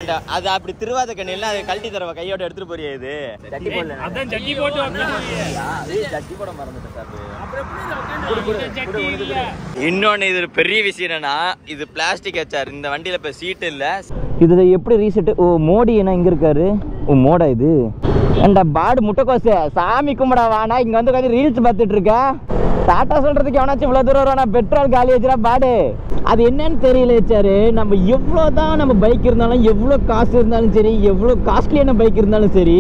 அது அப்படி திருவாத கண்ணில அது கழட்டி தரவ கையோட எடுத்துட்டு போறியே இது ஜட்டி போடல அதான் ஜட்டி போட்டு வந்தீங்க ஜட்டி போட மறந்துட்டேன் சார் இன்னொன்னு இது பெரிய விஷயம் என்னன்னா இது பிளாஸ்டிக் ஹெச்ஆர் இந்த வண்டியில இப்ப சீட் இல்ல இதுல எப்படி ரீசெட் ஓ மோடி என்ன இங்க இருக்காரு ஓ மோடா இது ஏண்டா பாடு முட்டைக்கோசு சாமி கும்பிடா வானா இங்க வந்து உட்காந்து ரீல்ஸ் பார்த்துட்டு இருக்கா டாட்டா சொல்றதுக்கு எவனாச்சும் இவ்வளவு தூரம் வரும் பெட்ரோல் காலி வச்சுடா பாடு அது என்னன்னு தெரியல வச்சாரு நம்ம எவ்வளோதான் நம்ம பைக் இருந்தாலும் எவ்வளோ காசு இருந்தாலும் சரி எவ்வளோ காஸ்ட்லியான பைக் இருந்தாலும் சரி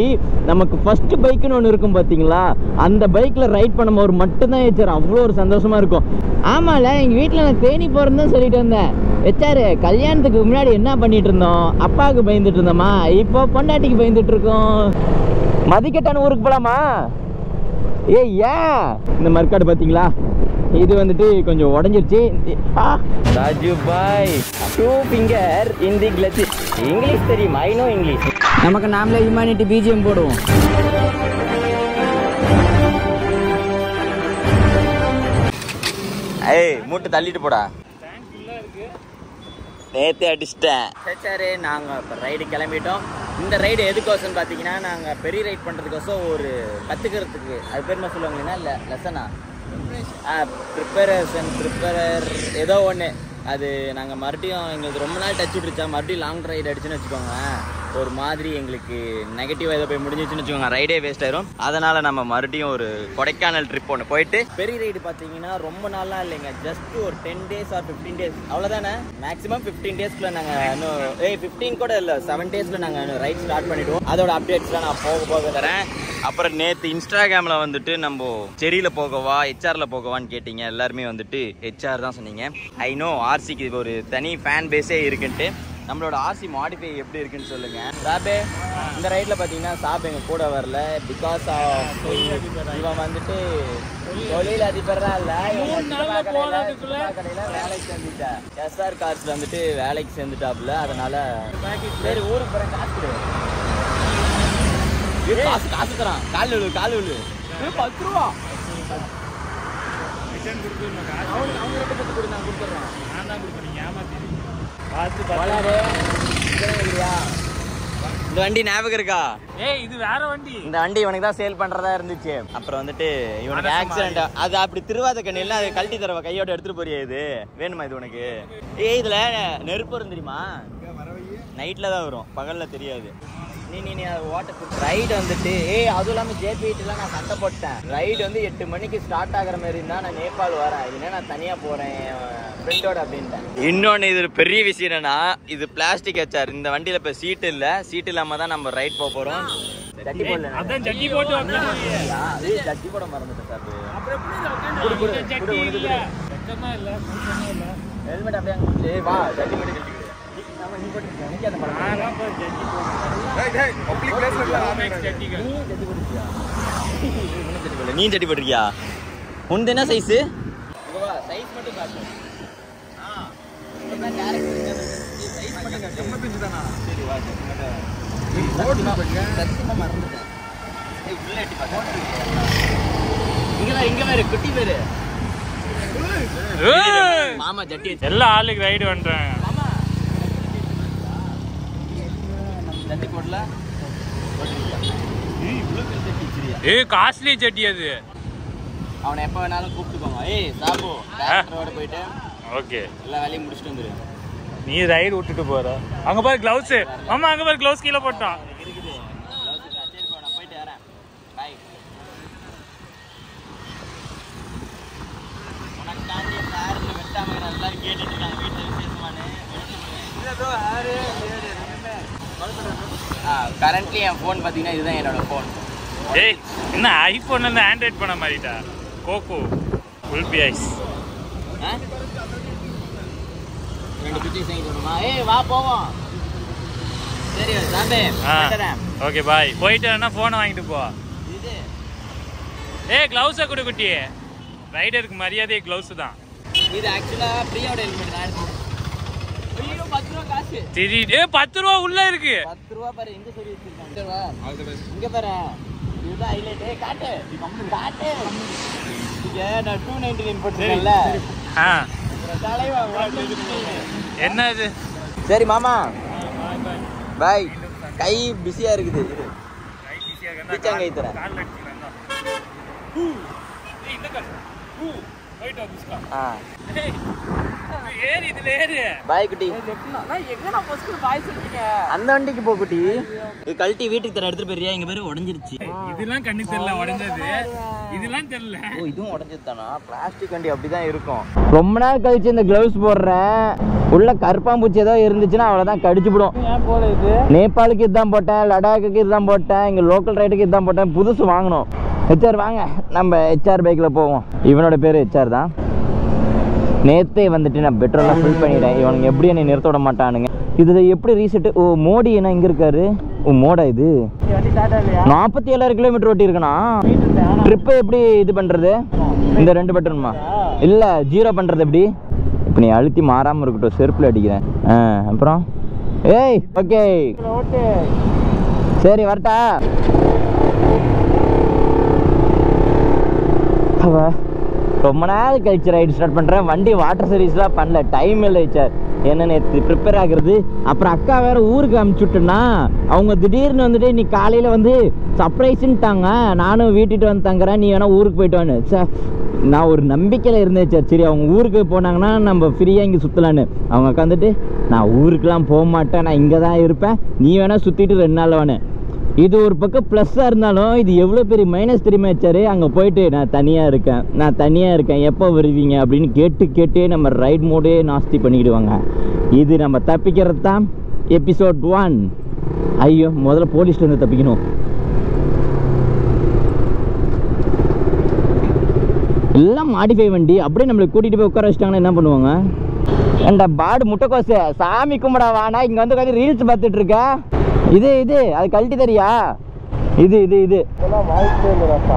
நமக்கு ஃபர்ஸ்ட் பைக்குன்னு ஒன்று இருக்கும் பார்த்தீங்களா அந்த பைக்கில் ரைட் பண்ணும்போது மட்டும்தான் வச்சாரு அவ்வளோ ஒரு சந்தோஷமா இருக்கும் ஆமால எங்கள் வீட்டில் நான் தேனி போகிறேன்னு தான் சொல்லிட்டு வந்தேன் வச்சாரு கல்யாணத்துக்கு முன்னாடி என்ன பண்ணிட்டு இருந்தோம் அப்பாவுக்கு பயந்துட்டு இருந்தோமா இப்போ பொண்டாட்டிக்கு பயந்துட்டு இருக்கோம் மதிக்கட்டான ஊருக்கு போகலாமா ஏய் ஏன் இந்த மர்க்காடு பார்த்தீங்களா இது வந்துட்டு கொஞ்சம் உடஞ்சிருச்சு ராஜு பாய் 2 ஃபிங்கர் இன் தி கிளட்ச் இங்கிலீஷ் தெரியுமா ஐ நோ இங்கிலீஷ் நமக்கு நாமளே ஹியூமனிட்டி பிஜிஎம் போடுவோம் ஏய் மூட்டை தள்ளிட்டு போடா நேற்றே அடிச்சிட்டேன் சரி நாங்கள் இப்போ ரைடு கிளம்பிட்டோம் இந்த ரைடு எதுக்கோசம் பார்த்தீங்கன்னா நாங்கள் பெரிய ரைட் பண்ணுறதுக்கோசம் ஒரு கற்றுக்கிறதுக்கு அது பேர் சொல்லுவாங்கன்னா இல்லை லெசனா ப்ரிப்பரர் ஏதோ ஒன்று அது நாங்கள் மறுபடியும் எங்களுக்கு ரொம்ப நாள் டச் விட்டுருச்சா மறுபடியும் லாங் ரைடு அடிச்சுன்னு வச்சுக்கோங்க ஒரு மாதிரி எங்களுக்கு நெகட்டிவ் ஏதோ போய் முடிஞ்சிச்சுன்னு வச்சுக்கோங்க ரைடே வேஸ்ட் ஆயிரும் அதனால் நம்ம மறுபடியும் ஒரு கொடைக்கானல் ட்ரிப் ஒன்று போயிட்டு பெரிய ரைடு பார்த்தீங்கன்னா ரொம்ப நாளாக இல்லைங்க ஜஸ்ட் ஒரு 10 days ஆர் 15 days அவ்வளோதானே மேக்ஸிமம் 15 daysக்குள்ள நாங்கள் இன்னும் 15 கூட இல்லை 7 daysல நாங்கள் ரைட் ஸ்டார்ட் பண்ணிவிடுவோம் அதோட அப்டேட்ஸ்லாம் நான் போக தரேன் அப்புறம் நேற்று இன்ஸ்டாகிராமில் வந்துட்டு நம்ம செரியில் போகவா ஹெச்ஆரில் போகவான்னு கேட்டிங்க எல்லாருமே வந்துட்டு ஹெச்ஆர் தான் சொன்னீங்க ஐ நோ ஆர்சிக்கு ஒரு தனி ஃபேன் பேஸே இருக்குன்ட்டு நம்மளோட ஆர்சி மாடிஃபை எப்படி இருக்குன்னு சொல்லுங்க சாபே இந்த ரைட்ல பாத்தீங்கன்னா சாப் எங்க கூட வரல பிகாஸ் இவன் வந்துட்டு தொழில் அதிபரா இல்ல கடையில வேலைக்கு சேர்ந்துட்டேன் எஸ்ஆர் கார்ஸ்ல வந்துட்டு வேலைக்கு சேர்ந்துட்டாப்ல அதனால சரி ஊருக்கு போறேன் காசு தரான் கால் விழு 10 ரூபா அவங்க கொடுத்து நான் கொடுத்துறேன் நான் தான் கொடுப்பேன் ஏமாத்தி இந்த வண்டி ஞாபகம் இருக்கா ஏய் இது வேற வண்டி இந்த வண்டி இவனுக்கு தான் சேல் பண்றதா இருந்துச்சு அப்புறம் வந்துட்டு இவனுக்கு ஆக்சிடென்ட் அது அப்படி திருவாத கண்ணில அது கழட்டி தரவ கையோட எடுத்துட்டு போறியே இது வேணுமா இது உனக்கு ஏய் இதுல நெருப்பு வரும் தெரியுமா நைட்ல தான் வரும் பகல்ல தெரியாது நீ வாட்டர் ரைடு வந்துட்டு அதுவும் இல்லாமல் ஜேபிஐடிலாம் நான் சண்டை போட்டேன் ரைடு வந்து 8 மணிக்கு ஸ்டார்ட் ஆகிற மாதிரி இருந்தால் நான் நேபாள் வரேன் இல்லைன்னா நான் தனியாக போகிறேன் ஃப்ரெண்டோட அப்படின்ட்டேன் இன்னொன்று இது பெரிய விஷயம் என்னன்னா இது பிளாஸ்டிக் ஹெச்ஆர் இந்த வண்டியில் இப்போ சீட்டு இல்லை சீட்டு இல்லாமல் தான் நம்ம ரைட் போக போகிறோம் ஜட்டி போடல அதான் ஜட்டி போட்டு அது ஜட்டி போட மறந்துட்டேன் சார் ஹெல்மெட் அப்படியே வா ஜட்டி மட்டும் நீ ஜட்டி போட்டிருக்கியா உனது என்ன சைஸ் சைஸ் மட்டும் காட்டு இங்க வேற குட்டி பேரு மாமா ஜட்டி எல்லா ஆளுக்கு ரைடு பண்றாங்க காஸ்ட்லி ஜட்டி அது அவனை எப்ப வேணாலும் கூப்பிட்டுக்கோங்க சாபு டாக்டரோட போயிட்டு ஓகே எல்லா வேலையும் முடிச்சுட்டு வந்துரு நீ ரைடு விட்டுட்டு போற அங்க பாரு கிளவுஸ் ஆமா அங்க பாரு கிளவுஸ் கீழே போட்டான் இருக்குது சரி போ நான் போயிட்டு வரேன் பாய் உனக்கு தாண்டி சார்ல வெட்டாம எல்லாரும் கேட்டுட்டு இருக்காங்க வீட்டுல விசேஷமானு கரண்ட்லி என் ஃபோன் பார்த்தீங்கன்னா இதுதான் என்னோட ஃபோன் ஏய் என்ன ஐஃபோன்ல இருந்து ஆண்ட்ராய்ட் பண்ண மாதிரிடா கோகோ உல்பி ஐஸ் ரெண்டு பிச்சி சைடு வருமா வா போவோம் சரி சாம்பே ஓகே பாய் போயிட்டு வேணா ஃபோனை வாங்கிட்டு போ இது கிளவுஸை கொடு குட்டி ரைடருக்கு மரியாதை கிளவுஸ் தான் இது ஆக்சுவலா பிரியோட ஹெல்மெட் தான் எடுத்து 10 ரூபா காசு சரி 10 ரூபா உள்ள இருக்கு 10 ரூபா பாரு எங்க சொல்லி வச்சிருக்காங்க இங்க பாரு இதுதான் ஹைலைட் காட்டு இங்க நான் 299 போட்டுறேன்ல என்ன இது சரி மாமா பாய் கை பிஸியா இருக்குது இது கை ஈஸியா பிச்சா கை தரேன் கால்ல அடிச்சுக்கலாம் தான் இந்த கால் ரைட் ஆஃப்ஸ்கா ஏய் ஏறு இதுல ஏறு பாய் குட்டி நான் எங்கடா ஃபர்ஸ்ட் பாய் சொல்றீங்க அந்த வண்டிக்கு போ குட்டி இது கழட்டி வீட்டுக்கு தர எடுத்துட்டு போறியா இங்க பேரு உடைஞ்சிருச்சு இதெல்லாம் கண்ணு தெரியல உடைஞ்சது இதெல்லாம் தெரியல ஓ இதுவும் உடைஞ்சது தானா பிளாஸ்டிக் வண்டி அப்படிதான் இருக்கும் ரொம்ப நாள் கழிச்சு இந்த கிளவுஸ் போடுறேன் உள்ள கருப்பாம்பூச்சி ஏதோ இருந்துச்சுன்னா அவ்வளவுதான் கடிச்சு விடும் ஏன் போல இது நேபாளுக்கு இதுதான் போட்டேன் லடாக்குக்கு இதுதான் போட்டேன் இங்க லோக்கல் ரைடுக்கு இதுதான் போட்டேன் புதுசு வாங்கணும் ஹெச்ஆர் வாங்க நம்ம ஹெச்ஆர் பைக்ல போவோம் இவனோட பேரு ஹெச்ஆர் தான் நேத்தே வந்துட்டு நான் பெட்ரோல்லாம் ஃபில் பண்ணிட்டேன் இவனுங்க எப்படி என்னை நிறுத்த விட மாட்டானுங்க இது எப்படி ரீசெட்டு ஓ மோடி என்ன இங்க இருக்காரு ஓ மோடா இது வண்டி டாடா இல்லையா 47,000 கிலோமீட்டர் ஓட்டி இருக்கனா ட்ரிப்பை எப்படி இது பண்றது இந்த 2 பட்டனுமா இல்ல ஜீரோ பண்றது எப்படி இப்போ நீ அழுத்தி மாறாம இருக்கட்டும் செருப்புல அடிக்கிறேன் அப்புறம் ஏய் ஓகே ஓட்டு சரி வரட்டா ரொம்ப நாள் கழிச்சு ரைடு ஸ்டார்ட் பண்ணுறேன் வண்டி வாட்டர் சர்வீஸ்லாம் பண்ணல டைம் இல்லை சார் என்ன நேற்று ப்ரிப்பேர் ஆகுறது அப்புறம் அக்கா வேறு ஊருக்கு அனுப்பிச்சுட்டேன்னா அவங்க திடீர்னு வந்துட்டு நீ காலையில் வந்து சர்ப்ரைஸுன்ட்டாங்க நானும் வீட்டுட்டு வந்து தங்குறேன் நீ வேணால் ஊருக்கு போயிட்டு வான்னு சார் நான் ஒரு நம்பிக்கையில் இருந்தேன் சார் சரி அவங்க ஊருக்கு போனாங்கன்னா நம்ம ஃப்ரீயாக இங்கே சுற்றலான்னு அவங்க அக்கா வந்துட்டு நான் ஊருக்கெலாம் போக மாட்டேன் நான் இங்கே தான் இருப்பேன் நீ வேணால் சுற்றிட்டு 2 நாள் வான்னு இது ஒரு பக்கம் ப்ளஸ்ஸாக இருந்தாலும் இது எவ்வளோ பெரிய மைனஸ் தெரியுமா வச்சாரு அங்கே போயிட்டு நான் தனியாக இருக்கேன் எப்போ வருவீங்க அப்படின்னு கேட்டே நம்ம ரைட் மோடே நாஸ்தி பண்ணிக்கிடுவாங்க இது நம்ம தப்பிக்கிறது தான் எபிசோட் 1 ஐயோ முதல்ல போலீஸ்லேருந்து தப்பிக்கணும் எல்லாம் மாடிஃபை வண்டி அப்படியே நம்மளை கூட்டிகிட்டு போய் உட்கார வச்சிட்டாங்கன்னா என்ன பண்ணுவாங்க ஏண்டா பாடு முட்டைக்கோசு சாமி கும்பிடா வானா இங்கே வந்து உட்காந்து ரீல்ஸ் பார்த்துட்டு இருக்க இது அது கழட்டி தரியா இது வாய்ப்பே இல்லைப்பா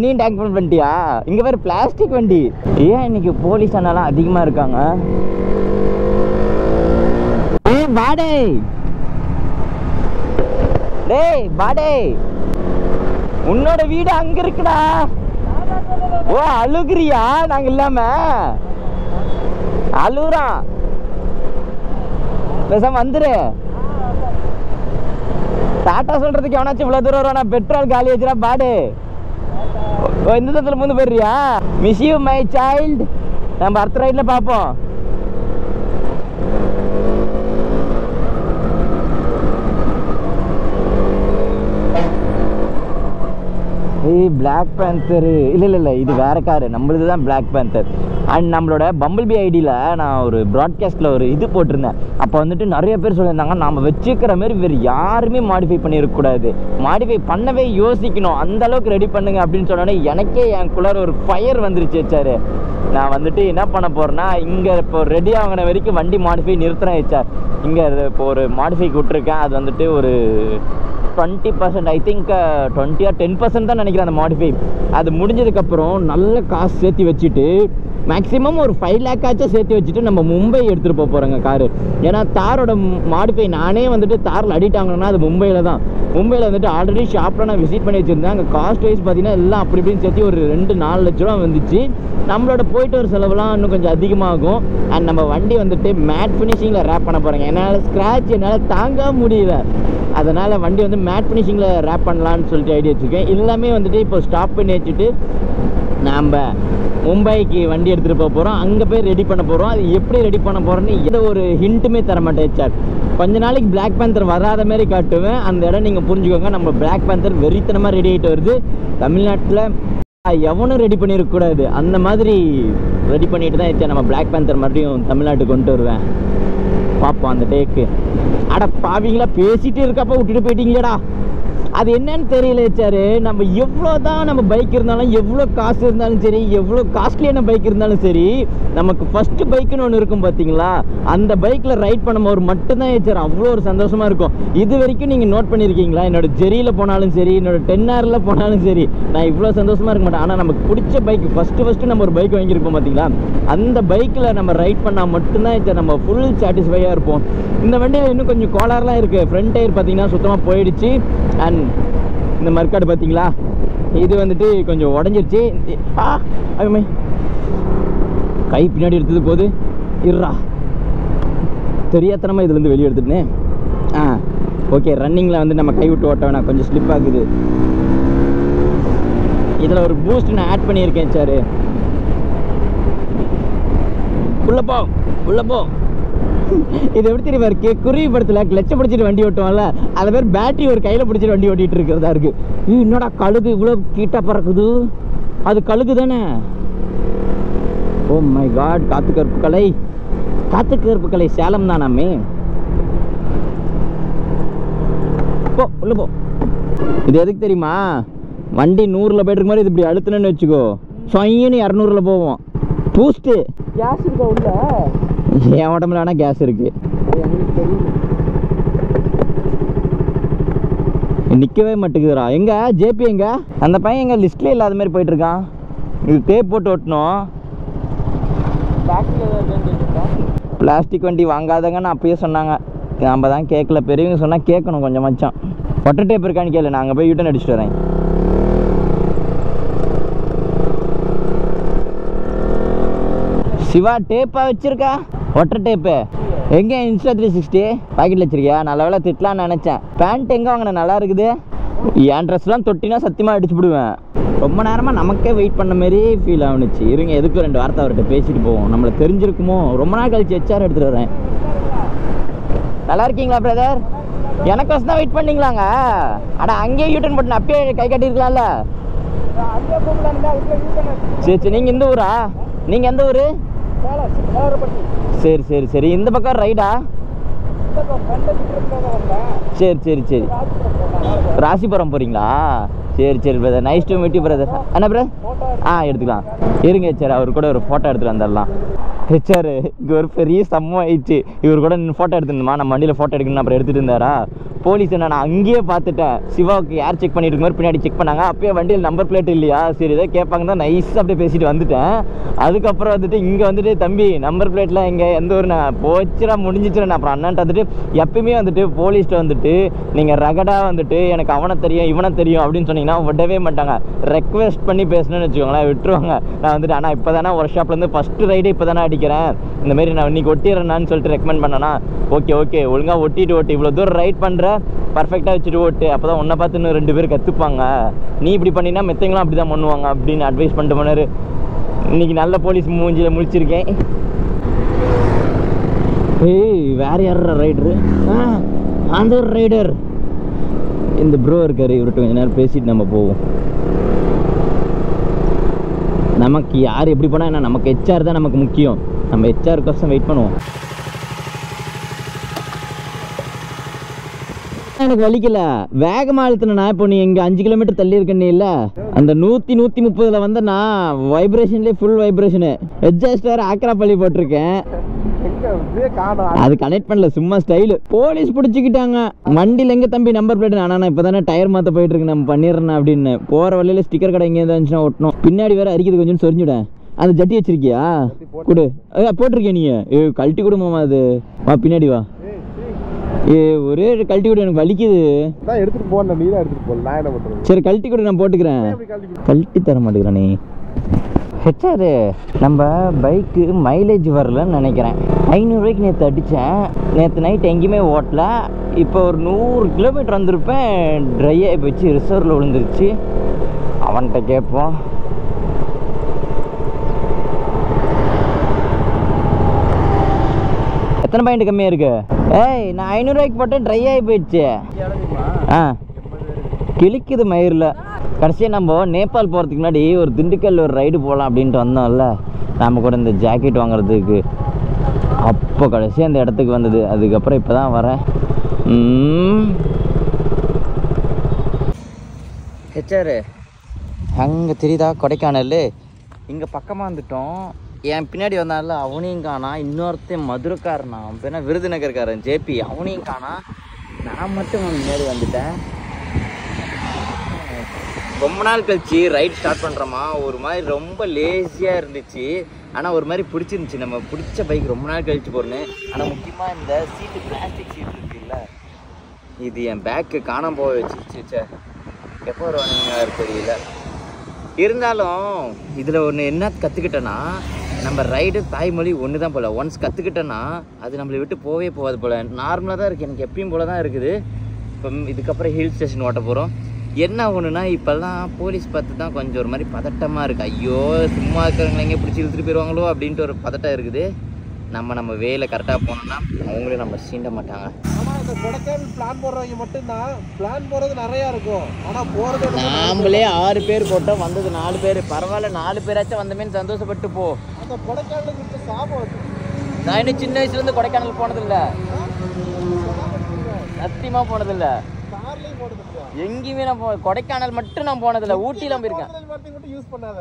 நீ டேங்க் பண்ணிட்டியா இங்க வேற பிளாஸ்டிக் வண்டி ஏன் இன்னைக்கு போலீஸ் அண்ணாலாம் அதிகமா இருக்காங்க பாடே டேய் பாடே உன்னோட வீடு அங்க இருக்குடா ஓ அழுகுறியா நாங்க இல்லாம அழுகுறான் பேசாம வந்துரு டாட்டா சொல்றதுக்கு எவனாச்சும் இவ்வளவு தூரம் வரும் நான் பெட்ரோல் காலி வச்சுடா பாடு இந்த தூரத்துல முந்து போயிடுறியா மிஸ் யூ மை சைல்ட் நம்ம அடுத்த ரைட்ல பார்ப்போம் ஏய் பிளாக் பேந்தர் இல்லை இது வேற காரு நம்மளுது தான் பிளாக் பேந்தர் அண்ட் நம்மளோட பம்பிள் பி ஐடியில் நான் ஒரு ப்ராட்காஸ்ட்டில் ஒரு இது போட்டிருந்தேன் அப்போ வந்துட்டு நிறைய பேர் சொல்லியிருந்தாங்க நாம் வச்சுக்கிற மாதிரி வேறு யாருமே மாடிஃபை பண்ணியிருக்கக்கூடாது மாடிஃபை பண்ணவே யோசிக்கணும் அந்த அளவுக்கு ரெடி பண்ணுங்க அப்படின்னு சொன்னோன்னே எனக்கே எனக்குள்ளார ஒரு ஃபயர் வந்துருச்சு வச்சாரு நான் வந்துட்டு என்ன பண்ண போகிறேன்னா இங்கே இப்போ ரெடி ஆகின வரைக்கும் வண்டி மாடிஃபை நிறுத்துறேன் வச்சார் இங்கே இப்போ ஒரு மாடிஃபைக்கு விட்ருக்கேன் அது வந்துட்டு ஒரு 20% ஐ திங்க் 20 or 10% தான் நினைக்கிறேன் அந்த மாடிஃபை அது முடிஞ்சதுக்கப்புறம் நல்ல காசு சேர்த்து வச்சுட்டு மேக்ஸிமம் ஒரு 5 lakh ஆச்சும் சேர்த்து வச்சுட்டு நம்ம மும்பை எடுத்துகிட்டு போக போகிறோங்க காரு ஏன்னா தாரோட மாடிஃபை நானே வந்துட்டு தாரில் அடிட் ஆகணும்னா அது மும்பையில் தான் மும்பையில் வந்துட்டு ஆல்ரெடி ஷாப்பில் நான் விசிட் பண்ணி வச்சுருந்தேன் அங்கே காஸ்ட் வைஸ் பார்த்தீங்கன்னா எல்லாம் அப்படி இப்படின்னு சேர்த்து ஒரு 2-4 லட்ச ரூபா வந்துச்சு நம்மளோட போயிட்டு ஒரு செலவுலாம் இன்னும் கொஞ்சம் அதிகமாகும் அண்ட் நம்ம வண்டி வந்துட்டு மேட் ஃபினிஷிங்கில் ரேப் பண்ண போகிறேங்க என்னால் ஸ்க்ராட்ச் என்னால் தாங்க முடியல அதனால் வண்டி வந்து மேட் ஃபினிஷிங்கில் ரேப் பண்ணலான்னு சொல்லிட்டு ஐடியா வச்சுருக்கேன் எல்லாமே வந்துட்டு இப்போ ஸ்டாப் பண்ணி வச்சுட்டு நாம் மும்பைக்கு வண்டி எடுத்துகிட்டு போக போகிறோம் அங்கே போய் ரெடி பண்ண போகிறோம் அது எப்படி ரெடி பண்ண போகிறோன்னு எந்த ஒரு ஹிண்ட்டுமே தர மாட்டேன் சார் கொஞ்ச நாளைக்கு பிளாக் பேந்தர் வராத மாதிரி காட்டுவேன் அந்த இடம் நீங்கள் புரிஞ்சுக்கோங்க நம்ம பிளாக் பேந்தர் வெறித்தனமாக ரெடி ஆகிட்டு வருது தமிழ்நாட்டில் எவனும் ரெடி பண்ணியிருக்கக்கூடாது அந்த மாதிரி ரெடி பண்ணிட்டு தான் வச்சேன் நம்ம பிளாக் பேந்தர் மறுபடியும் தமிழ்நாட்டுக்கு கொண்டு வருவேன் பார்ப்போம் அந்த டேக்கு அட பாவிங்களா பேசிகிட்டு இருக்கப்போ விட்டுட்டு போயிட்டீங்களேடா அது என்னன்னு தெரியல வச்சாரு நம்ம எவ்வளோ தான் நம்ம பைக் இருந்தாலும் எவ்வளோ காசு இருந்தாலும் சரி எவ்வளோ காஸ்ட்லியான பைக் இருந்தாலும் சரி நமக்கு ஃபஸ்ட்டு பைக்குன்னு ஒன்று இருக்கும் பார்த்தீங்களா அந்த பைக்கில் ரைட் பண்ணும்போது மட்டும்தான் வச்சார் அவ்வளோ ஒரு சந்தோஷமாக இருக்கும் இது வரைக்கும் நீங்கள் நோட் பண்ணியிருக்கீங்களா என்னோட ஜெரியில் போனாலும் சரி என்னோட 10R போனாலும் சரி நான் இவ்வளோ சந்தோஷமாக இருக்க மாட்டேன் ஆனால் நமக்கு பிடிச்ச பைக் ஃபஸ்ட்டு நம்ம ஒரு பைக் வாங்கியிருப்போம் பார்த்தீங்களா அந்த பைக்கில் நம்ம ரைட் பண்ணால் மட்டும்தான் வச்சார் நம்ம ஃபுல் சாட்டிஸ்ஃபையாக இருப்போம் இந்த வண்டியில் இன்னும் கொஞ்சம் கோளாறுலாம் இருக்குது ஃப்ரண்ட் டயர் பார்த்தீங்கன்னா சுத்தமாக போயிடுச்சு அண்ட் இந்த மர்க்காடு பார்த்தீங்களா இது வந்துட்டு கொஞ்சம் உடஞ்சிருச்சு அதுமே கை பின்னாடி எடுத்தது போது இருறா தெரியாதனமா இதுலேருந்து வெளியே எடுத்துட்டேன் ஓகே, ரன்னிங்கில் வந்து நம்ம கை விட்டு ஓட்ட வேணாம், கொஞ்சம் ஸ்லிப் ஆகுது. இதில் ஒரு பூஸ்ட் நான் ஆட் பண்ணியிருக்கேன் சார். உள்ள போ. இது எப்படி தெரியுமா இருக்கு, குருவி படத்தில் கிளச்சை பிடிச்சிட்டு வண்டி ஓட்டுவான்ல, அதை பேர் பேட்டரி ஒரு கையில் பிடிச்சிட்டு வண்டி ஓட்டிகிட்டு இருக்கிறதா இருக்கு. என்னடா கழுகு இவ்வளோ கீட்டா பறக்குது, அது கழுகு தானே. ஓ மை காட், காத்து கருப்பு கலை சேலம் தானாமே. உள்ள போ. இது எதுக்கு தெரியுமா, வண்டி 100ல் போயிட்டு இருக்க மாதிரி இது இப்படி அழுத்தணும்னு வச்சுக்கோ, சொயின்னு 200ல் போவோம். பூஸ்ட்டு கேஸ் இருக்கா உள்ள? என் உடம்புல வேணா கேஸ் இருக்கு. நிற்கவே மாட்டேங்குதுடா. எங்க ஜேபி எங்க? அந்த பையன் எங்க லிஸ்ட்ல இல்லாத மாதிரி போயிட்டு இருக்கான். இது டேப் போட்டு ஓட்டணும். பிளாஸ்டிக் வண்டி வாங்காதங்கன்னு அப்பயே சொன்னாங்க, நம்ம தான் கேட்கல. பெரியவங்க சொன்னால் கேட்கணும் கொஞ்சம் மச்சான். ஒட்டை டேப் இருக்கான்னு கேளு, நான் அங்கே போய் யூட்டன் அடிச்சுட்டு வரேன். சிவா டேப்பா வச்சிருக்கா? ஒட்டை டேப்பு எங்க? இன்ஸ்டா 360 பாக்கெட்ல வச்சிருக்கியா? நல்ல வேலை திட்டலான்னு நினைச்சேன். பேண்ட் எங்க வாங்கின? நல்லா இருக்குது. என் ட்ரெஸ்லாம் தொட்டினா சத்தியமா அடிச்சு விடுவேன். ரொம்ப நேரமா நமக்கே வெயிட் பண்ண மாதிரி ஃபீல் ஆகுனுச்சு. இருங்க, எதுக்கு 2 வார்த்தை அவர்கிட்ட பேசிட்டு போவோம், நம்மள தெரிஞ்சிருக்குமோ. ரொம்ப நாள் கழிச்சு HR எடுத்துட்டு வரேன். நல்லா இருக்கீங்களா பிரதர்? எனக்கோசம் தான் வெயிட் பண்ணீங்களாங்க? அட அங்கேயே யூட்டன் போட்டு அப்பயே கை கட்டிருக்கலாம்ல. சரி, நீங்கள் இந்த ஊரா? நீங்கள் எந்த ஊர்? சரி, இந்த பக்கம் ரைடா? சரி, ராசிபுரம் போறீங்களா? சரி brother, nice to meet you brother. என்ன பிரதர்? எடுத்துக்கலாம். இருங்க சார், அவர் கூட ஒரு ஃபோட்டோ எடுத்துட்டு வந்துடலாம். ஹெச்ஆர் இங்கே ஒரு பெரிய சம்மம் ஆயிடுச்சு. இவர் கூட ஃபோட்டோ எடுத்துருந்தோமா, நம்ம வண்டியில் ஃபோட்டோ எடுக்கணும்னு அப்புறம் எடுத்துகிட்டு இருந்தாரா. போலீஸ் என்ன நான் அங்கேயே பார்த்துட்டேன். சிவாவுக்கு யார் செக் பண்ணிட்டு இருக்கும்போது பின்னாடி செக் பண்ணாங்க. அப்பயே வண்டியில் நம்பர் பிளேட் இல்லையா, சரி இதை கேட்பாங்க தான் நைஸாக அப்படியே பேசிட்டு வந்துட்டேன். அதுக்கப்புறம் வந்துட்டு இங்கே வந்துட்டு தம்பி நம்பர் பிளேட்லாம் எங்கே, எந்த ஊர்? நான் போச்சுடா முடிஞ்சிச்சுடா. நான் அப்புறம் அண்ணன்ட்ட வந்துட்டு எப்பயுமே வந்துட்டு போலீஸ்ட்டு வந்துட்டு நீங்கள் ரகடாக வந்துட்டு எனக்கு அவனை தெரியும் இவனை தெரியும் அப்படின்னு சொன்னீங்கன்னா விடவே மாட்டாங்க. ரெக்வெஸ்ட் பண்ணி பேசணும்னு வச்சுக்கோங்களேன், விட்டுருவாங்க. நான் வந்துட்டு ஆனால் இப்போ தானே ஒர்க் ஷாப்லேருந்து ஃபஸ்ட்டு ரைடு இப்போ தானே அடிக்கிறேன், இந்தமாரி நான் இன்னைக்கு ஒட்டிடுறேன்னு சொல்லிட்டு ரெக்கமெண்ட் பண்ணேன்னா ஓகே ஒழுங்காக ஓட்டிட்டு இவ்வளோ தூரம் ரைட் பண்ணுற, பர்ஃபெக்டாக வச்சுட்டு ஓட்டு, அப்போ தான் உன்னை பார்த்து இன்னும் 2 பேர் கற்றுப்பாங்க. நீ இப்படி பண்ணினா மெத்தவங்களாம் அப்படி தான் பண்ணுவாங்க அப்படின்னு அட்வைஸ் பண்ணிட்டு போனார். இன்னைக்கு நல்ல போலீஸ் மூஞ்சியில் முழிச்சிருக்கேன். வேற யார ரைடரு? அந்த ஒரு ரைடர் இந்த ப்ரோ இருக்காரு. இவர்கிட்ட கொஞ்ச நேரம் பேசிட்டு நம்ம போவோம். நமக்கு யார் எப்படி போனால் என்ன, நமக்கு HR தான் நமக்கு முக்கியம். நம்ம HR கோசம் வெயிட் பண்ணுவோம். எனக்கு வலிக்கல, வேகமாக அழுத்தினா. இப்போ நீ எங்கே 5 கிலோமீட்டர் தள்ளி இருக்கனே இல்லை, அந்த 100-130 வந்தனா வைப்ரேஷன்லேயே ஃபுல் வைப்ரேஷனு. எட்ஜஸ்ட் வேறு ஆக்ராப்பள்ளி போட்டிருக்கேன், அது கனெக்ட் பண்ணல, சும்மா ஸ்டைலு. போலீஸ் பிடிச்சிக்கிட்டாங்க. வண்டியில் எங்கே தம்பி நம்பர் பிளேட்? ஆனால் இப்போ தானே டயர் மாற்ற போயிட்டு இருக்கு, நம்ம பண்ணிடுறேன் அப்படின்னு. போகிற வழியில் ஸ்டிக்கர் கடை எங்கே இருந்துச்சுன்னா ஒட்டணும். பின்னாடி வேறு அரிக்கிறது கொஞ்சம் சொரிஞ்சுட. அந்த ஜட்டி வச்சிருக்கியா? கொடு. போட்டிருக்கேன். நீ கழட்டி கொடுமாமா, அது வா பின்னாடி வா. ஒரே கழட்டி கொடு, எனக்கு வலிக்குது. எடுத்துட்டு போன நீ தான் எடுத்துட்டு போல, நான் என்ன பண்றது? சரி கழட்டி கொடு, நான் போட்டுக்கிறேன். கழட்டி தர மாட்டேங்கிறேன் நீ. ஹெச்ஆர் நம்ம பைக்கு மைலேஜ் வரலன்னு நினைக்கிறேன். 500 ரூபாய்க்கு நேற்று அடித்தேன். நேற்று நைட் எங்கேயுமே ஓட்டல. இப்போ ஒரு 100 கிலோமீட்டர் வந்திருப்பேன். ட்ரை ஆகி போச்சு, ரிசர்வில் விழுந்துருச்சு. அவன்கிட்ட கேட்போம். எத்தனை பாயிண்ட் கம்மியாக இருக்கு? நான் 500 ரூபாய்க்கு போட்டேன், ட்ரை ஆகி போயிடுச்சு. கிழிக்குது மயிரில். கடைசியாக நம்ம நேபாள் போகிறதுக்கு முன்னாடி ஒரு திண்டுக்கல் ஒரு ரைடு போகலாம் அப்படின்ட்டு வந்தோம்ல, நம்ம கூட இந்த ஜாக்கெட் வாங்குறதுக்கு. அப்போ கடைசியாக அந்த இடத்துக்கு வந்தது. அதுக்கப்புறம் இப்போ தான் வரேன். ஹெச்ஆர் அங்கே தெரியுதா கொடைக்கானல்? இங்கே பக்கமாக வந்துட்டோம். என் பின்னாடி வந்தால அவனையும் காணா. இன்னொருத்தையும் மதுரைக்காரனா, அவன் பேர் விருதுநகர்காரன் ஜேபி, அவனையும் காணா. நான் மட்டும் முன்னாடி வந்துட்டேன். ரொம்ப நாள் கழிச்சு ரைட் ஸ்டார்ட் பண்ணுறோமா, ஒரு மாதிரி ரொம்ப லேசியாக இருந்துச்சு. ஆனால் ஒரு மாதிரி பிடிச்சிருந்துச்சி. நம்ம பிடிச்ச பைக் ரொம்ப நாள் கழிச்சு போகிறேன்னு. ஆனால் முக்கியமாக இந்த சீட்டு, பிளாஸ்டிக் சீட் இருக்குல்ல, இது என் பேக்கு காணாமல் போக வச்சிருச்சு. எப்போ வருவானுங்க தெரியல. இருந்தாலும் இதில் ஒன்று என்ன கற்றுக்கிட்டேன்னா, நம்ம ரைடு தாய்மொழி ஒன்று தான் போல். ஒன்ஸ் கற்றுக்கிட்டேன்னா அது நம்மளை விட்டு போவே போகாது போல். நார்மலாக தான் இருக்குது, எனக்கு எப்பயும் போல தான் இருக்குது. இப்போ இதுக்கப்புறம் ஹில் ஸ்டேஷன் ஓட்ட போகிறோம். என்ன ஒன்றுனா இப்போல்லாம் போலீஸ் பார்த்து தான் கொஞ்சம் ஒரு மாதிரி பதட்டமாக இருக்குது. ஐயோ சும்மா இருக்கிறவங்க எங்கே பிடிச்சி இழுத்துட்டு போயிடுவாங்களோ அப்படின்ட்டு ஒரு பதட்டம் இருக்குது. நம்ம வேலை கரெக்டாக போனோம்னா அவங்களே நம்ம சீண்ட மாட்டாங்க. ஆனால் இந்த கொடைக்கானல் பிளான் போடுறவங்க மட்டும்தான் பிளான் போடுறது நிறையா இருக்கும். ஆனால் போகிறது நாமளே 6 பேர் போட்டோம், வந்தது 4 பேர். பரவாயில்ல, 4 பேராச்சும் வந்தமேன்னு சந்தோஷப்பட்டு போ. அந்த கொடைக்கானலுக்கு விட்டு சாப்பிடும். நான் இன்னும் சின்ன வயசுலேருந்து கொடைக்கானல் போனதில்லை, சத்தியமாக போனதில்லை. கார்லேயும் போடுறது எங்கேயுமே நான் கொடைக்கானல் மட்டும் நான் போனதில்லை. ஊட்டிலாம் போயிருக்கேன். மட்டும் யூஸ் பண்ணாத.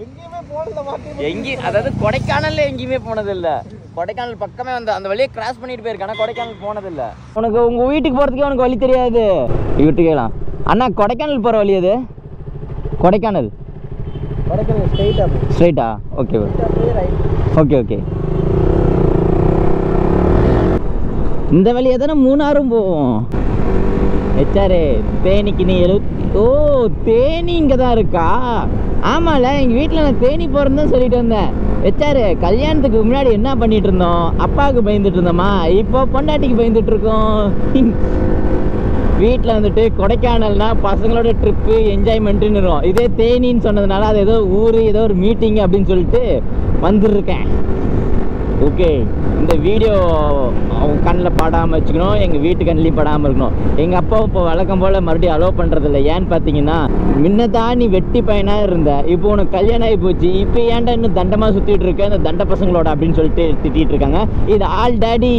எங்கேயுமே போனதில்லை மாட்டேன். எங்கேயும், அதாவது கொடைக்கானல்ல எங்கேயுமே போனதில்லை. கொடைக்கானல் பக்கமே வந்து அந்த வழியை கிராஸ் பண்ணிட்டு போயிருக்கேன். ஆனால் கொடைக்கானல் போனதில்லை. உனக்கு உங்கள் வீட்டுக்கு போகிறதுக்கே உனக்கு வழி தெரியாது. வீட்டுக்கு கேட்கலாம். அண்ணா கொடைக்கானல் போகிற வழி அது? கொடைக்கானல் ஸ்ட்ரைட்டா? Okay okay okay. இந்த வழியாக தானே மூணாரும் போவோம். ஹெச்ஆரு தேனிக்கு நீ தேனி இங்கே தான் இருக்கா? ஆமாம்ல, எங்கள் வீட்டில் நான் தேனி போகிறேன்னு தான் சொல்லிட்டு வந்தேன். ஹெச்ஆரு கல்யாணத்துக்கு முன்னாடி என்ன பண்ணிட்டு இருந்தோம்? அப்பாவுக்கு பயந்துட்டு இருந்தோமா, இப்போ பொண்டாட்டிக்கு பயந்துட்டு இருக்கோம். வீட்டில் வந்துட்டு கொடைக்கானல்னா பசங்களோட ட்ரிப்பு என்ஜாய்மெண்ட்டுன்னு இருக்கும். இதே தேனின்னு சொன்னதுனால அது ஏதோ ஊர், ஏதோ ஒரு மீட்டிங் அப்படின்னு சொல்லிட்டு வந்துருக்கேன். ஓகே, இந்த வீடியோ அவங்க கண்ணில் படாமல் வச்சுக்கணும், எங்கள் வீட்டு கண்ணிலையும் படாமல் இருக்கணும். எங்கள் அப்பாவும் இப்போ வழக்கம் போல் மறுபடியும் அலோவ் பண்ணுறதில்ல. ஏன்னு பார்த்தீங்கன்னா, முன்னதான் நீ வெட்டி பையனாக இருந்த, இப்போ உனக்கு கல்யாணம் ஆகி போச்சு, இப்போ ஏன்டா இன்னும் தண்டமாக சுற்றிட்டு இருக்க இந்த தண்ட பசங்களோட அப்படின்னு சொல்லிட்டு திட்டிகிட்டு இருக்காங்க. இது ஆல் டேடி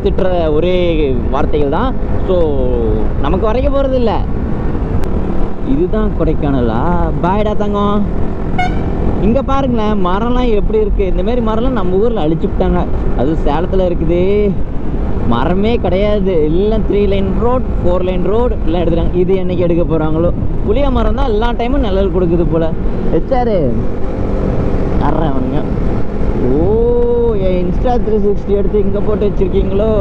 திட்டுற ஒரே வார்த்தைகள் தான். ஸோ நமக்கு வரைக்க போகிறதில்ல. இதுதான் கொடைக்கானலா? பாய்டா தங்கம். இங்கே பாருங்களேன், மரம்லாம் எப்படி இருக்குது. இந்தமாரி மரம்லாம் நம்ம ஊரில் அழிச்சுட்டாங்க. அதுவும் சேலத்தில் இருக்குது. மரமே கிடையாது, எல்லாம் 3 லைன் ரோட் 4 லைன் ரோடு எல்லாம் எடுத்துட்டாங்க. இது என்னைக்கு எடுக்க போகிறாங்களோ. புளிய மரம் தான் எல்லா டைமும் நிழல் கொடுக்குது போல். ஹெச்ஆரு அவனுங்க. ஓ, என் இன்ஸ்டா 360 எடுத்து இங்கே போட்டு வச்சுருக்கீங்களோ?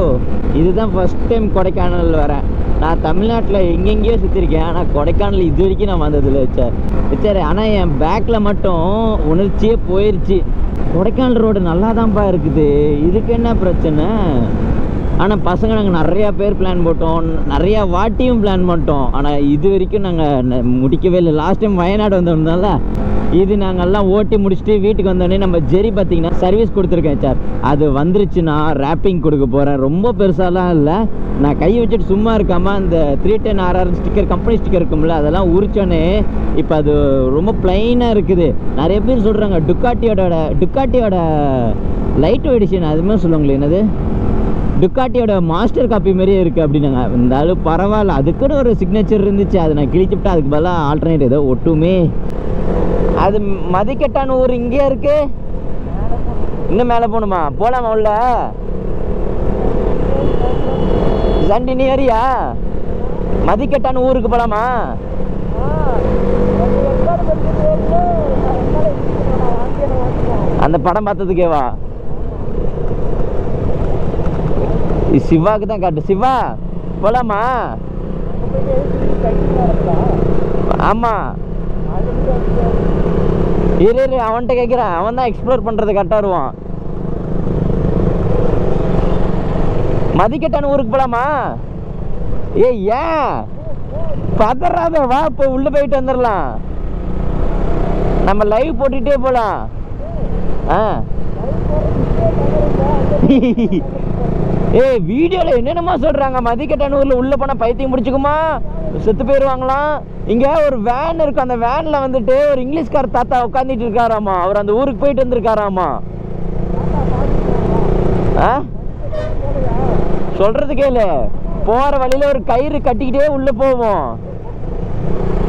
இதுதான் ஃபஸ்ட் டைம் கொடைக்கானல் வரேன். நான் தமிழ்நாட்டில் எங்கெங்கேயோ சுற்றிருக்கேன், ஆனால் கொடைக்கானல் இது வரைக்கும் நான் வந்ததில்லை ஹெச்ஆர். ஆனால் என் பேக்கில் மட்டும் உணர்ச்சியே போயிடுச்சு. கொடைக்கானல் ரோடு நல்லா தான்ப்பா இருக்குது, இதுக்கு என்ன பிரச்சனை? ஆனால் பசங்க நாங்கள் நிறையா பேர் பிளான் போட்டோம், நிறையா வாட்டியும் பிளான் பண்ணிட்டோம். ஆனால் இது வரைக்கும் நாங்கள் முடிக்கவே இல்லை. லாஸ்ட் டைம் வயநாடு வந்தோம்னால இது நாங்கள்லாம் ஓட்டி முடிச்சுட்டு வீட்டுக்கு வந்தோடனே நம்ம ஜெரி பார்த்தீங்கன்னா சர்வீஸ் கொடுத்துருக்கேன் சார். அது வந்துருச்சுன்னா ரேப்பிங் கொடுக்க போகிறேன். ரொம்ப பெருசாலாம் இல்லை, நான் கை வச்சுட்டு சும்மா இருக்காமல் அந்த 310 RR ஸ்டிக்கர், கம்பெனி ஸ்டிக்கர் இருக்கும்ல, அதெல்லாம் உரிச்சோன்னே இப்போ அது ரொம்ப பிளைனாக இருக்குது. நிறைய பேர் சொல்கிறாங்க டுக்காட்டியோட லைட் எடிஷன் அதுமாதிரி சொல்லுவாங்களே, என்னது டுக்காட்டியோட மாஸ்டர் காப்பி மாதிரியே இருக்குது அப்படின்னாங்க. இருந்தாலும் பரவாயில்ல, அதுக்குன்னு ஒரு சிக்னேச்சர் இருந்துச்சு, அதை நான் கிழிச்சுவிட்டா அதுக்கு பதிலாக ஆல்டர்னேட் ஏதோ ஒட்டுமே. அது மதிக்கட்டான ஊர் இங்கே இருக்கு, இன்னும் மேலே போகணுமா? போகலாமா உள்ள? சண்டி நீ வரியா? மதிக்கட்டான ஊருக்கு போகலாமா? அந்த படம் பார்த்ததுக்கேவா? சிவாக்கு தான் காட்டு. சிவா போலாமா? ஆமா, இரு அவன்கிட்ட கேட்குறேன், அவன் தான் எக்ஸ்ப்ளோர் பண்ணுறது கரெக்டாக வருவான். மதிக்கட்டான ஊருக்கு போகலாமா? ஏன் பதறாத, வா இப்போ உள்ளே போயிட்டு வந்துடலாம். நம்ம லைவ் போட்டுகிட்டே போகலாம். வீடியோவில் என்னென்னமா சொல்கிறாங்க, மதிக்கட்டான ஊரில் உள்ளே போனால் பைத்தியம் முடிச்சுக்குமா, செத்து போயிடுவாங்களாம். இங்கே ஒரு வேன் இருக்கும், அந்த வேனில் வந்துட்டு ஒரு இங்கிலீஷ்கார தாத்தா உட்காந்துட்டு இருக்காராமா. அவர் அந்த ஊருக்கு போயிட்டு வந்திருக்காராமா. சொல்கிறது கேளு, போகிற வழியில் ஒரு கயிறு கட்டிக்கிட்டே உள்ளே போவோம்.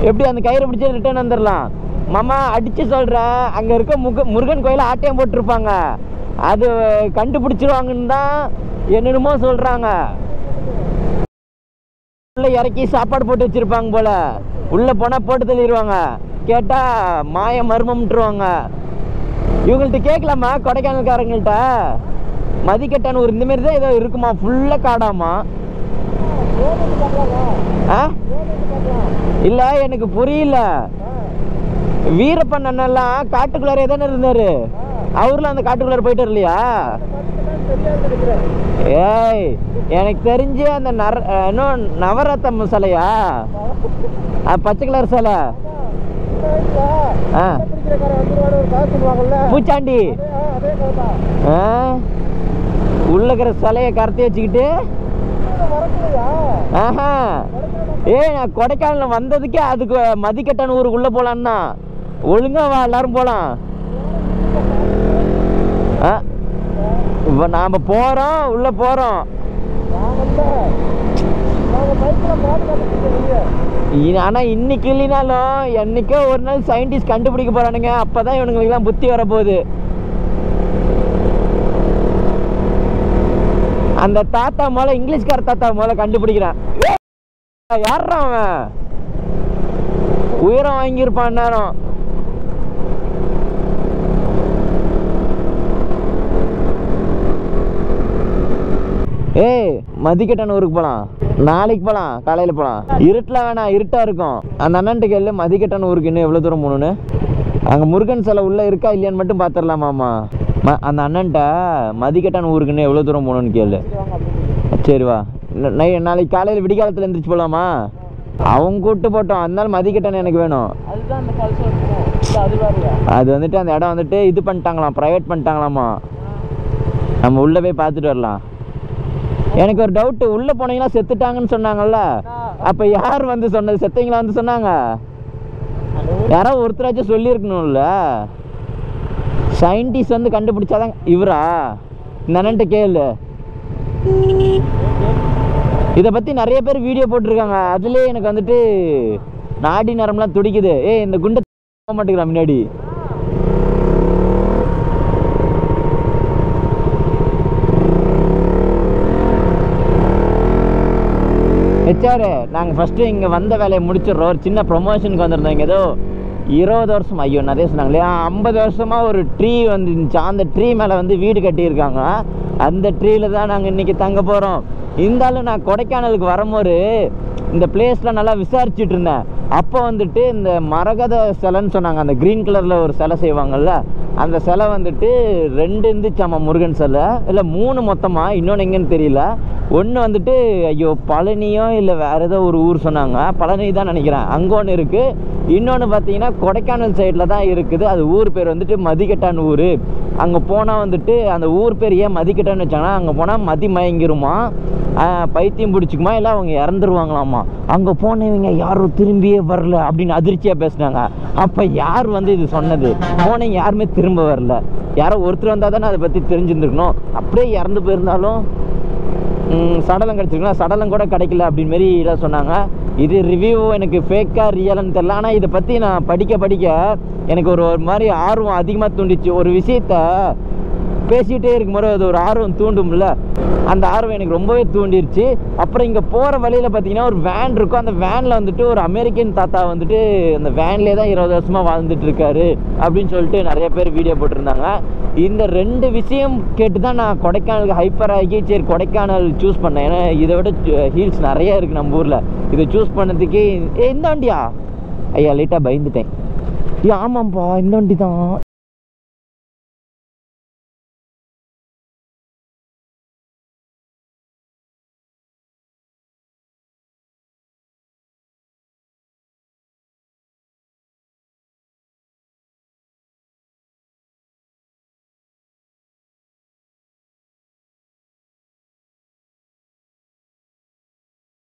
எப்படி அந்த கயிறு பிடிச்சி ரிட்டர்ன் வந்துடலாம். மாமா அடித்து சொல்கிறேன், அங்கே இருக்க முருகன் கோயில ஆட்டையம் போட்டிருப்பாங்க, அது கண்டுபிடிச்சிருவாங்கன்னு தான் என்னென்னமோ சொல்கிறாங்க. உள்ளே இறக்கி சாப்பாடு போட்டு வச்சுருப்பாங்க போல், உள்ளே போனால் போட்டு தள்ளிடுவாங்க. கேட்டால் மாய மர்மம்ட்டுருவாங்க. இவங்கள்ட்ட கேட்கலாமா கொடைக்கானல்காரங்கள்ட்ட? மதிக்கட்டான ஒரு இந்தமாரி தான் ஏதோ இருக்குமா, ஃபுல்லாக காடாமா. இல்லை எனக்கு புரியல. வீரப்பன் அண்ணெல்லாம் காட்டுக்குள்ளாரே தானே இருந்தார், அவர்லாம் அந்த காட்டுக்குள்ளார போயிட்டு இல்லையா? ஏய் எனக்கு தெரிஞ்சு அந்த இன்னும் நவரத்தம் சிலையா, பச்சை கலர் சிலை, பூச்சாண்டி உள்ள இருக்கிற சிலையை கரத்தி வச்சுக்கிட்டு. ஆஹா ஏய் நான் கொடைக்கானல் வந்ததுக்கே அதுக்கு மதிக்கட்டான ஊருக்குள்ள போலான்னா. ஒழுங்கா வா, எல்லாரும் போலாம். இப்போ நாம போறோம், உள்ள போறோம். ஆனா இன்னைக்கு இல்லைனாலும் என்னைக்கோ ஒரு நாள் சயின்டிஸ்ட் கண்டுபிடிக்க போறானுங்க. அப்பதான் இவனுங்களுக்கு எல்லாம் புத்தி வரப்போகுது. அந்த தாத்தா மேல, இங்கிலீஷ்கார தாத்தா மேல கண்டுபிடிக்கிறான். யாரா அவன்? உயரம் வாங்கியிருப்பான் நேரம். ஏய் மதிக்கட்டான ஊருக்கு போலாம், நாளைக்கு போலாம், காலையில போலாம். இருட்டில் வேணாம், இருட்டா இருக்கும். அந்த அண்ணன்ட்டு கேள்வி மதிக்கட்டான ஊருக்கு இன்னும் எவ்வளவு தூரம் போகணுன்னு. அங்க முருகன் சிலை உள்ள இருக்கா இல்லையான்னு மட்டும் பாத்துடலாமாமா. அந்த அண்ணன்ட்ட மதிக்கட்டான ஊருக்கு இன்னும் எவ்வளவு தூரம் போகணும்னு கேளு. சரி வா, நாளைக்கு காலையில விடிகாலத்துல எந்திரிச்சு போலாமா? அவங்க கூப்பிட்டு போட்டோம், அதனால மதிக்கட்டான எனக்கு வேணும். அது வந்துட்டு அந்த இடம் வந்துட்டு இது பண்ணிட்டாங்களாம், ப்ரைவேட் பண்ணிட்டாங்களாமா. நம்ம உள்ள போய் பார்த்துட்டு வரலாம். எனக்கு ஒரு டவுட், உள்ள போனீங்கன்னா செத்துட்டாங்கன்னு சொன்னாங்கல்ல, அப்ப யார் வந்து சொன்னது? செத்தீங்களா வந்து சொன்னாங்க? யாரோ ஒருத்தராச்சும் சொல்லி இருக்கணும்ல. சயின்டிஸ்ட் வந்து கண்டுபிடிச்சாதான். இவரா? இந்த அண்ணன்ட்ட கேளு. இதை பத்தி நிறைய பேர் வீடியோ போட்டிருக்காங்க. அதுலயே எனக்கு வந்துட்டு நாடி நரம்பெல்லாம் துடிக்குது. ஏய் இந்த குண்டை போக மாட்டேங்கிறான் முன்னாடி. ஹெச்ஆர் நாங்கள் ஃபஸ்ட்டு இங்கே வந்த வேலையை முடிச்சிடுறோம். ஒரு சின்ன ப்ரொமோஷனுக்கு வந்திருந்தோம். இங்கே ஏதோ 20 வருஷம், ஐயோ நிறைய சொன்னாங்க இல்லையா, 50 வருஷமாக ஒரு ட்ரீ வந்துருந்துச்சு. அந்த ட்ரீ மேலே வந்து வீடு கட்டியிருக்காங்க. அந்த ட்ரீயில் தான் நாங்கள் இன்றைக்கி தங்க போகிறோம். இருந்தாலும் நான் கொடைக்கானலுக்கு வரும்போது இந்த பிளேஸ்லாம் நல்லா விசாரிச்சுட்டு இருந்தேன். அப்போ வந்துட்டு இந்த மரகத சிலைன்னு சொன்னாங்க. அந்த க்ரீன் கலரில் ஒரு சிலை செய்வாங்கள்ல, அந்த சிலை வந்துட்டு 2 இருந்துச்சாமா முருகன் சிலை, இல்லை 3 மொத்தமாக. இன்னொன்று எங்கேன்னு தெரியல. ஒன்று வந்துட்டு ஐயோ பழனியோ இல்லை வேறு ஏதோ ஒரு ஊர் சொன்னாங்க, பழனி தான் நினைக்கிறேன், அங்கே ஒன்று இருக்குது. இன்னொன்று பார்த்தீங்கன்னா கொடைக்கானல் சைடில் தான் இருக்குது. அது ஊர் பேர் வந்துட்டு மதிக்கட்டான் ஊர். அங்கே போனால் வந்துட்டு அந்த ஊர் பேர் ஏன் மதிக்கட்டான்னு வச்சாங்கன்னா, அங்கே போனால் மதி மயங்கிருமா, பைத்தியம் பிடிச்சிக்குமா, இல்லை அவங்க இறந்துருவாங்களாமா. அங்கே போனவங்க யாரும் திரும்பியே வரல அப்படின்னு அதிர்ச்சியாக பேசுனாங்க. அப்போ யார் வந்து இது சொன்னது? போனவங்க யாருமே திரும்ப வரல. யாரோ ஒருத்தர் வந்தால் தானே அதை பற்றி தெரிஞ்சுருந்துருக்கணும். அப்படியே இறந்து போயிருந்தாலும் சடலம் கிடச்சிருக்கலாம், சடலம் கூட கிடைக்கல அப்படின்னு மாரி எல்லாம் சொன்னாங்க. இது ரிவ்யூ எனக்கு ஃபேக்காக ரியல்னு தெரில. ஆனால் இதை பற்றி நான் படிக்க எனக்கு ஒரு மாதிரி ஆர்வம் அதிகமாக தூண்டிச்சு. ஒரு விஷயத்த பேசிகிட்டே இருக்கும்போது அது ஒரு ஆர்வம் தூண்டும்ல, அந்த ஆர்வம் எனக்கு ரொம்பவே தூண்டிருச்சு. அப்புறம் இங்கே போகிற வழியில் பார்த்தீங்கன்னா ஒரு வேன் இருக்கும். அந்த வேனில் வந்துட்டு ஒரு அமெரிக்கன் தாத்தா வந்துட்டு அந்த வேன்லேயே தான் 20 வருஷமாக வாழ்ந்துட்டு இருக்காரு அப்படின்னு சொல்லிட்டு நிறைய பேர் வீடியோ போட்டிருந்தாங்க. இந்த 2 விஷயம் கேட்டு தான் நான் கொடைக்கானலுக்கு ஹைப்பர் ஆகி சரி கொடைக்கானல் சூஸ் பண்ணேன். ஏன்னா இதை விட ஹீல்ஸ் நிறைய இருக்குது நம்ம ஊரில். இதை சூஸ் பண்ணதுக்கு இந்த வண்டியா? ஐயா லைட்டாக பயந்துட்டேன். ஆமாம்ப்பா இந்த வண்டி தான்.